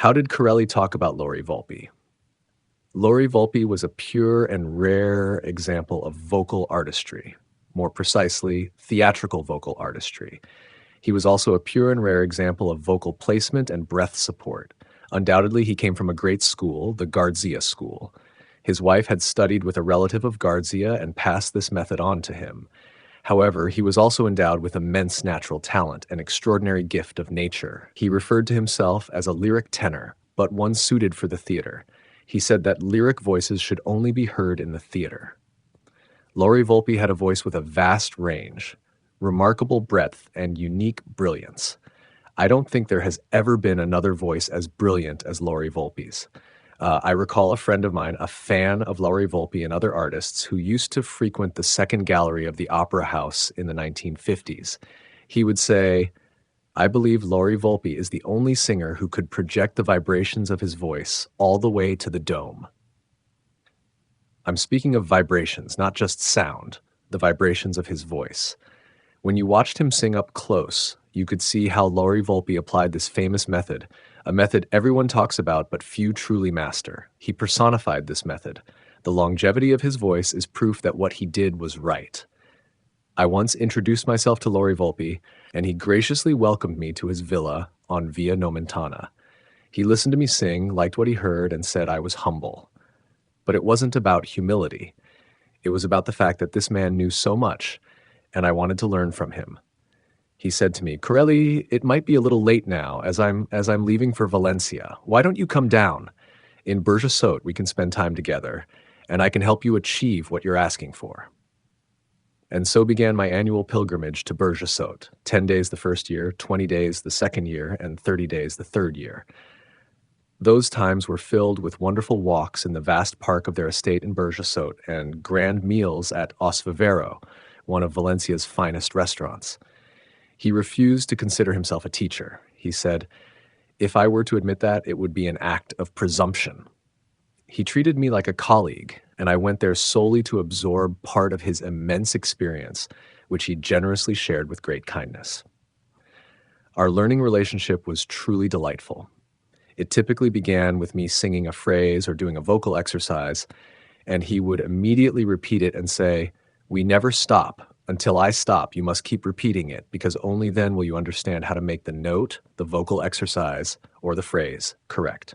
How did Corelli talk about Lauri Volpi? Lauri Volpi was a pure and rare example of vocal artistry, more precisely, theatrical vocal artistry. He was also a pure and rare example of vocal placement and breath support. Undoubtedly, he came from a great school, the Garzia school. His wife had studied with a relative of Garzia and passed this method on to him. However, he was also endowed with immense natural talent, an extraordinary gift of nature. He referred to himself as a lyric tenor, but one suited for the theater. He said that lyric voices should only be heard in the theater. Lauri Volpi had a voice with a vast range, remarkable breadth, and unique brilliance. I don't think there has ever been another voice as brilliant as Lauri Volpi's. I recall a friend of mine, a fan of Lauri Volpi and other artists, who used to frequent the second gallery of the Opera House in the 1950s. He would say, "I believe Lauri Volpi is the only singer who could project the vibrations of his voice all the way to the dome." I'm speaking of vibrations, not just sound, the vibrations of his voice. When you watched him sing up close, you could see how Lauri Volpi applied this famous method, a method everyone talks about but few truly master. He personified this method. The longevity of his voice is proof that what he did was right. I once introduced myself to Lauri Volpi, and he graciously welcomed me to his villa on Via Nomentana. He listened to me sing, liked what he heard, and said I was humble. But it wasn't about humility. It was about the fact that this man knew so much, and I wanted to learn from him. He said to me, "Corelli, it might be a little late now, as I'm leaving for Valencia. Why don't you come down? In Burjasot, we can spend time together, and I can help you achieve what you're asking for." And so began my annual pilgrimage to Burjasot, 10 days the first year, 20 days the second year, and 30 days the third year. Those times were filled with wonderful walks in the vast park of their estate in Burjasot and grand meals at Os Vivero, one of Valencia's finest restaurants. He refused to consider himself a teacher. He said, "If I were to admit that, it would be an act of presumption." He treated me like a colleague, and I went there solely to absorb part of his immense experience, which he generously shared with great kindness. Our learning relationship was truly delightful. It typically began with me singing a phrase or doing a vocal exercise, and he would immediately repeat it and say, "We never stop. Until I stop, you must keep repeating it, because only then will you understand how to make the note, the vocal exercise, or the phrase correct."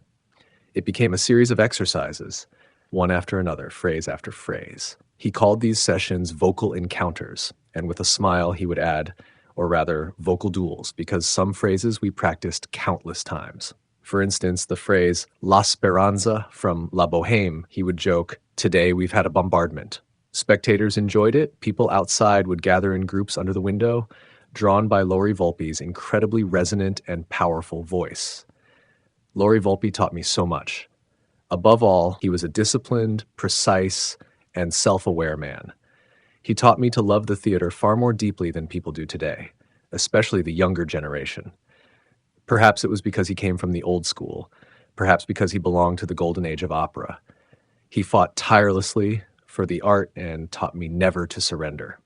It became a series of exercises, one after another, phrase after phrase. He called these sessions vocal encounters, and with a smile he would add, or rather, vocal duels, because some phrases we practiced countless times. For instance, the phrase La Speranza from La Bohème, he would joke, "Today we've had a bombardment." Spectators enjoyed it. People outside would gather in groups under the window, drawn by Lauri Volpi's incredibly resonant and powerful voice. Lauri Volpi taught me so much. Above all, he was a disciplined, precise, and self-aware man. He taught me to love the theater far more deeply than people do today, especially the younger generation. Perhaps it was because he came from the old school, perhaps because he belonged to the golden age of opera. He fought tirelessly for the art and taught me never to surrender.